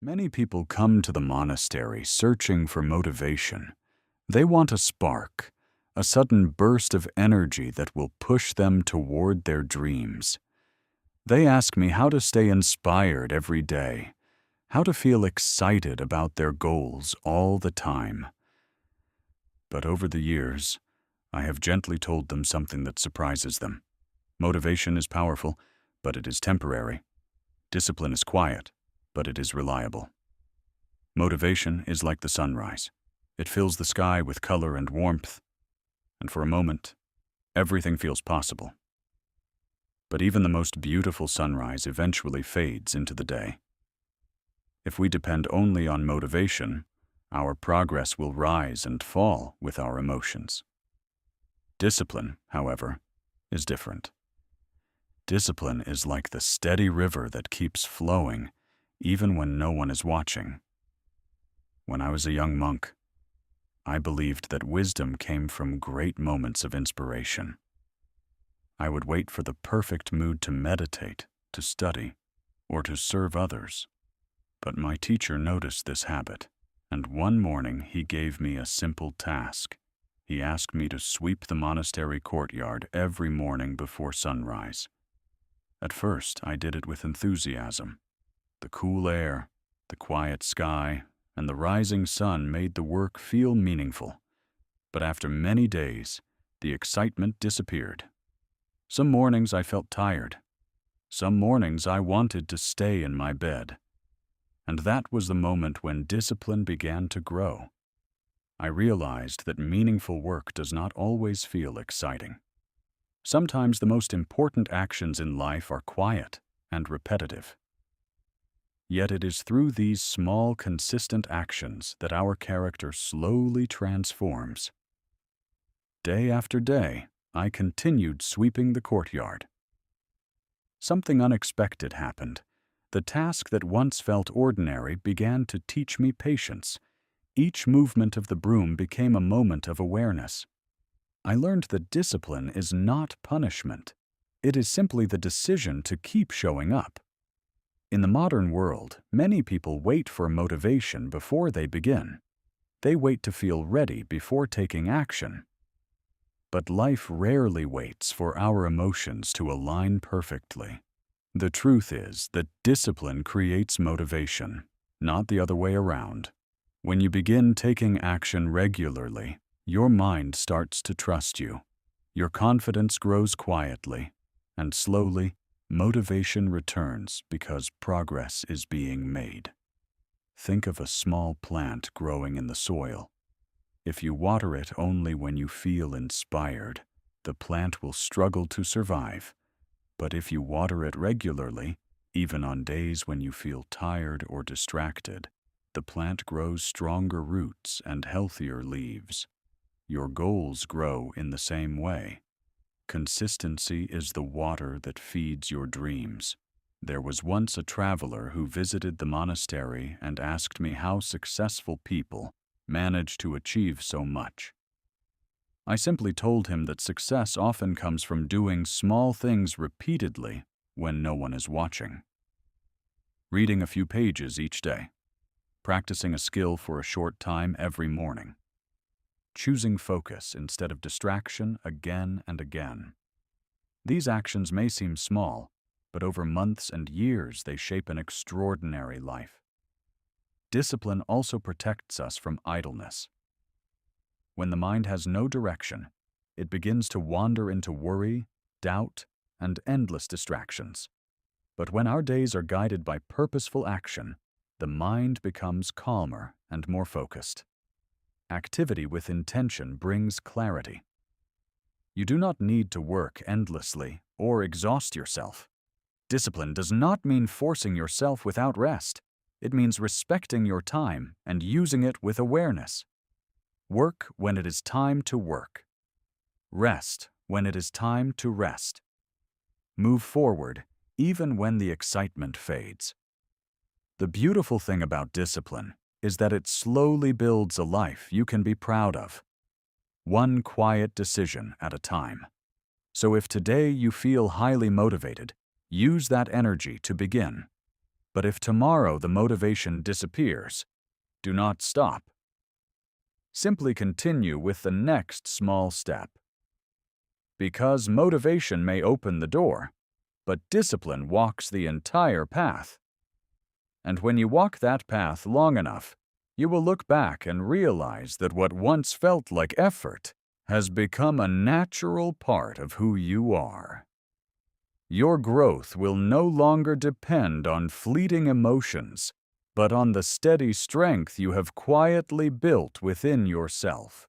Many people come to the monastery searching for motivation. They want a spark, a sudden burst of energy that will push them toward their dreams. They ask me how to stay inspired every day, how to feel excited about their goals all the time. But over the years, I have gently told them something that surprises them. Motivation is powerful, but it is temporary. Discipline is quiet, but it is reliable. Motivation is like the sunrise. It fills the sky with color and warmth, and for a moment, everything feels possible. But even the most beautiful sunrise eventually fades into the day. If we depend only on motivation, our progress will rise and fall with our emotions. Discipline, however, is different. Discipline is like the steady river that keeps flowing, even when no one is watching. When I was a young monk, I believed that wisdom came from great moments of inspiration. I would wait for the perfect mood to meditate, to study, or to serve others. But my teacher noticed this habit, and one morning he gave me a simple task. He asked me to sweep the monastery courtyard every morning before sunrise. At first, I did it with enthusiasm. The cool air, the quiet sky, and the rising sun made the work feel meaningful. But after many days, the excitement disappeared. Some mornings I felt tired. Some mornings I wanted to stay in my bed. And that was the moment when discipline began to grow. I realized that meaningful work does not always feel exciting. Sometimes the most important actions in life are quiet and repetitive. Yet it is through these small, consistent actions that our character slowly transforms. Day after day, I continued sweeping the courtyard. Something unexpected happened. The task that once felt ordinary began to teach me patience. Each movement of the broom became a moment of awareness. I learned that discipline is not punishment. It is simply the decision to keep showing up. In the modern world, many people wait for motivation before they begin. They wait to feel ready before taking action. But life rarely waits for our emotions to align perfectly. The truth is that discipline creates motivation, not the other way around. When you begin taking action regularly, your mind starts to trust you. Your confidence grows quietly, and slowly, motivation returns because progress is being made. Think of a small plant growing in the soil. If you water it only when you feel inspired, the plant will struggle to survive. But if you water it regularly, even on days when you feel tired or distracted, the plant grows stronger roots and healthier leaves. Your goals grow in the same way. Consistency is the water that feeds your dreams. There was once a traveler who visited the monastery and asked me how successful people manage to achieve so much. I simply told him that success often comes from doing small things repeatedly when no one is watching. Reading a few pages each day. Practicing a skill for a short time every morning. Choosing focus instead of distraction again and again. These actions may seem small, but over months and years they shape an extraordinary life. Discipline also protects us from idleness. When the mind has no direction, it begins to wander into worry, doubt, and endless distractions. But when our days are guided by purposeful action, the mind becomes calmer and more focused. Activity with intention brings clarity. You do not need to work endlessly or exhaust yourself. Discipline does not mean forcing yourself without rest. It means respecting your time and using it with awareness. Work when it is time to work. Rest when it is time to rest. Move forward even when the excitement fades. The beautiful thing about discipline is that it slowly builds a life you can be proud of. One quiet decision at a time. So if today you feel highly motivated, use that energy to begin. But if tomorrow the motivation disappears, do not stop. Simply continue with the next small step. Because motivation may open the door, but discipline walks the entire path. And when you walk that path long enough, you will look back and realize that what once felt like effort has become a natural part of who you are. Your growth will no longer depend on fleeting emotions, but on the steady strength you have quietly built within yourself.